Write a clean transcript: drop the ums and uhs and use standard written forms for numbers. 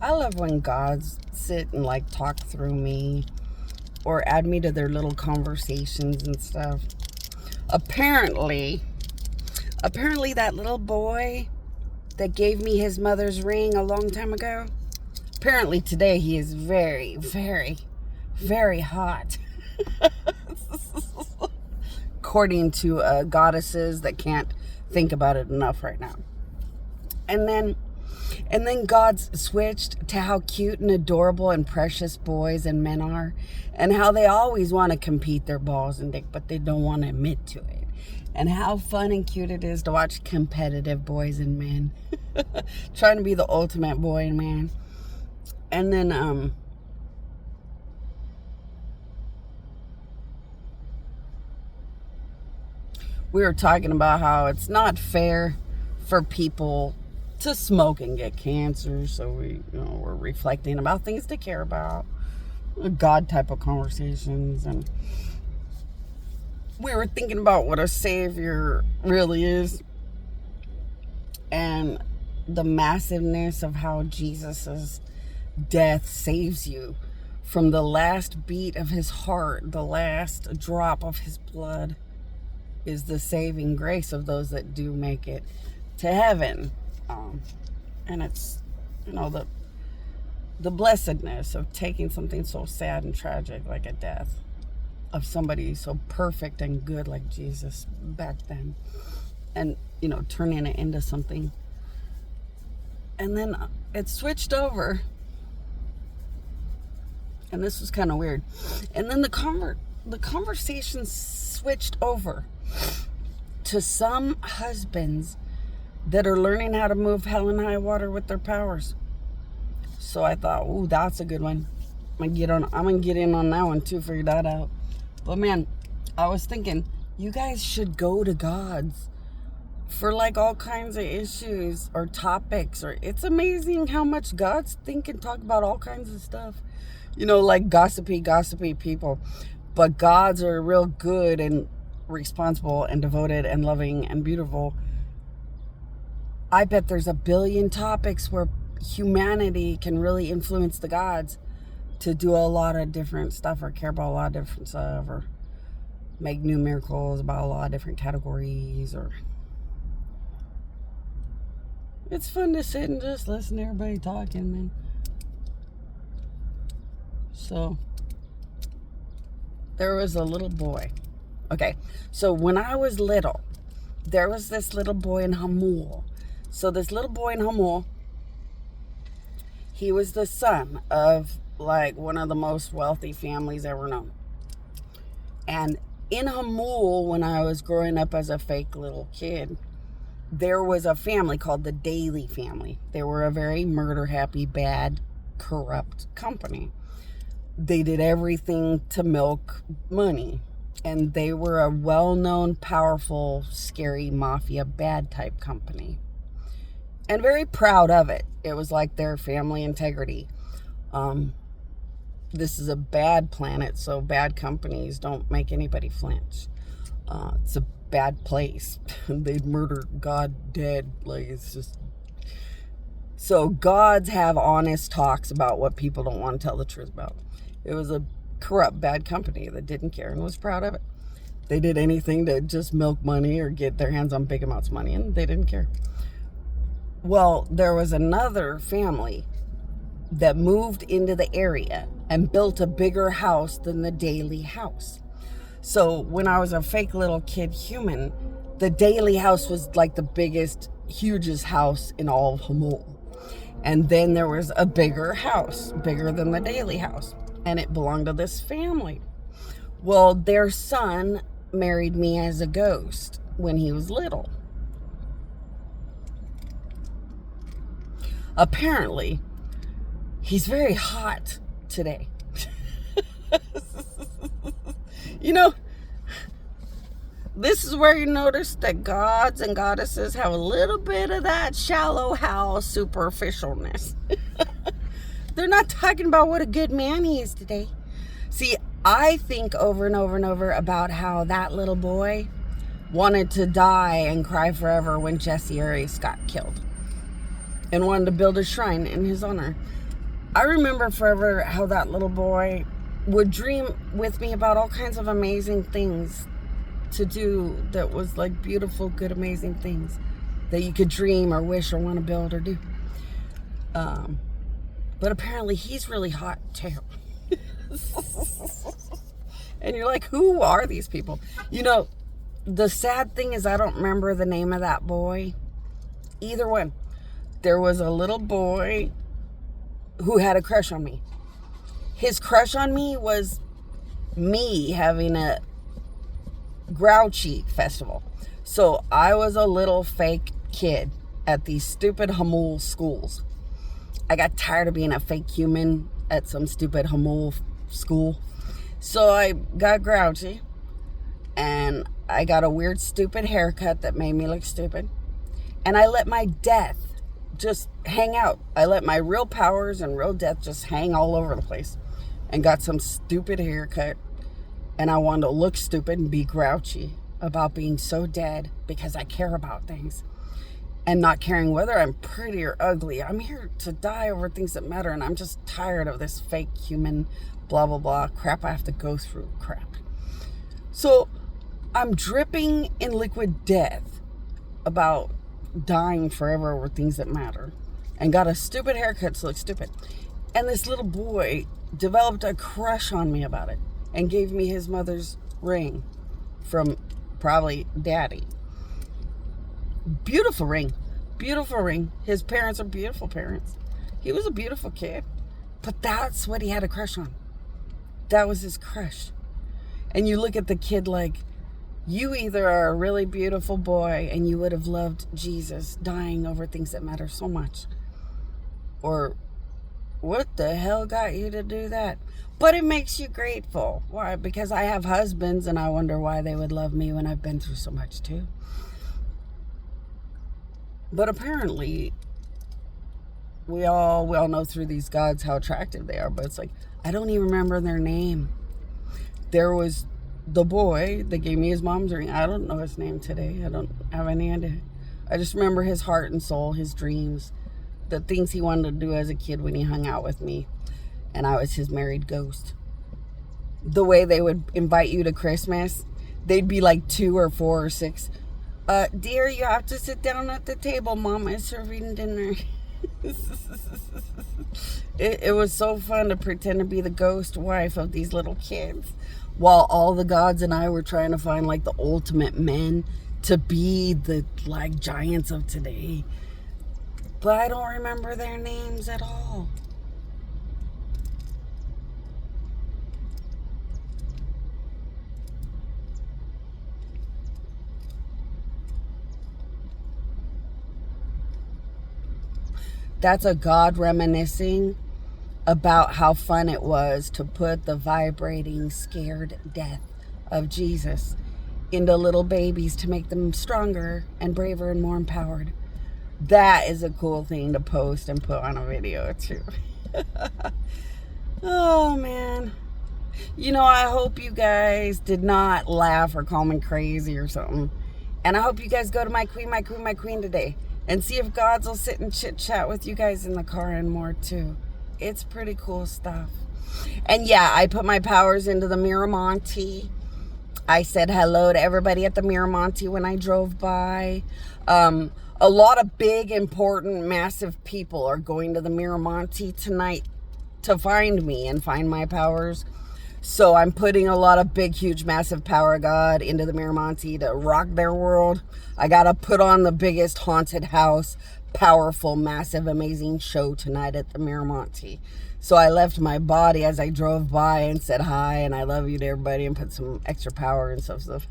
I love when gods sit and like talk through me or add me to their little conversations and stuff. Apparently that little boy that gave me his mother's ring a long time ago, apparently today he is very, very, very hot. According to goddesses that can't think about it enough right now. And then God's switched to how cute and adorable and precious boys and men are, and how they always want to compete their balls and dick, but they don't want to admit to it. And how fun and cute it is to watch competitive boys and men trying to be the ultimate boy and man. And then we were talking about how it's not fair for people to smoke and get cancer. So we're reflecting about things to care about, God type of conversations, and we were thinking about what a savior really is, and the massiveness of how Jesus's death saves you from the last beat of his heart, the last drop of his blood is the saving grace of those that do make it to heaven. And it's, the blessedness of taking something so sad and tragic like a death of somebody so perfect and good like Jesus back then, and turning it into something. And then it switched over, and this was kind of weird. And then the conversation switched over to some husbands that are learning how to move hell and high water with their powers. So I thought, ooh, that's a good one. I'm gonna get in on that one too, figure that out. But man, I was thinking, you guys should go to gods for like all kinds of issues or topics, or it's amazing how much gods think and talk about all kinds of stuff. Like gossipy people. But gods are real good and responsible and devoted and loving and beautiful. I bet there's a billion topics where humanity can really influence the gods to do a lot of different stuff, or care about a lot of different stuff, or make new miracles about a lot of different categories. Or it's fun to sit and just listen to everybody talking, man. So there was a little boy. Okay, so when I was little, there was this little boy in Hamul. So this little boy in Hamul, he was the son of like one of the most wealthy families ever known. And in Hamul, when I was growing up as a fake little kid, there was a family called the Daly family. They were a very murder-happy, bad, corrupt company. They did everything to milk money. And they were a well-known, powerful, scary mafia bad type company. And very proud of it. It was like their family integrity. This is a bad planet, so bad companies don't make anybody flinch. It's a bad place. They'd murder God dead. Like, it's just... So gods have honest talks about what people don't want to tell the truth about. It was a corrupt, bad company that didn't care and was proud of it. They did anything to just milk money or get their hands on big amounts of money, and they didn't care. Well, there was another family that moved into the area and built a bigger house than the Daly house. So when I was a fake little kid human, the Daly house was like the biggest, hugest house in all of Hamul. And then there was a bigger house, bigger than the Daly house, and it belonged to this family. Well, their son married me as a ghost when he was little. Apparently, he's very hot today. This is where you notice that gods and goddesses have a little bit of that shallow how superficialness. They're not talking about what a good man he is today. See, I think over and over and over about how that little boy wanted to die and cry forever when Jesse Arias got killed, and wanted to build a shrine in his honor. I remember forever how that little boy would dream with me about all kinds of amazing things to do that was like beautiful, good, amazing things that you could dream or wish or want to build or do. But apparently he's really hot too. And you're like, who are these people? You know, the sad thing is I don't remember the name of that boy. Either one. There was a little boy who had a crush on me. His crush on me was me having a grouchy festival. So I was a little fake kid at these stupid Hamul schools. I got tired of being a fake human at some stupid Hamul school. So I got grouchy and I got a weird stupid haircut that made me look stupid. And I let my death just hang out. I let my real powers and real death just hang all over the place. And got some stupid haircut. And I wanted to look stupid and be grouchy about being so dead because I care about things. And not caring whether I'm pretty or ugly. I'm here to die over things that matter. And I'm just tired of this fake human blah, blah, blah crap I have to go through crap. So I'm dripping in liquid death about dying forever over things that matter. And got a stupid haircut to look stupid. And this little boy developed a crush on me about it. And gave me his mother's ring from probably daddy. Beautiful ring. Beautiful ring. His parents are beautiful parents. He was a beautiful kid. But that's what he had a crush on. That was his crush. And you look at the kid like, you either are a really beautiful boy and you would have loved Jesus dying over things that matter so much. Or what the hell got you to do that? But it makes you grateful. Why? Because I have husbands and I wonder why they would love me when I've been through so much too. But apparently, we all know through these gods how attractive they are. But it's like, I don't even remember their name. There was the boy that gave me his mom's ring. I don't know his name today. I don't have any idea. I just remember his heart and soul, his dreams, the things he wanted to do as a kid when he hung out with me. And I was his married ghost. The way they would invite you to Christmas, they'd be like 2 or 4 or 6. Dear, you have to sit down at the table. Mama is serving dinner. It was so fun to pretend to be the ghost wife of these little kids. While all the gods and I were trying to find like the ultimate men to be the like giants of today. But I don't remember their names at all. That's a God reminiscing about how fun it was to put the vibrating, scared death of Jesus into little babies to make them stronger and braver and more empowered. That is a cool thing to post and put on a video too. Oh man. You know, I hope you guys did not laugh or call me crazy or something. And I hope you guys go to my queen today. And see if gods will sit and chit chat with you guys in the car and more too. It's pretty cool stuff. And yeah, I put my powers into the Miramonte. I said hello to everybody at the Miramonte when I drove by. A lot of big, important, massive people are going to the Miramonte tonight to find me and find my powers. So I'm putting a lot of big, huge, massive power of God into the Miramonte to rock their world. I got to put on the biggest haunted house, powerful, massive, amazing show tonight at the Miramonte. So I left my body as I drove by and said hi and I love you to everybody and put some extra power and stuff.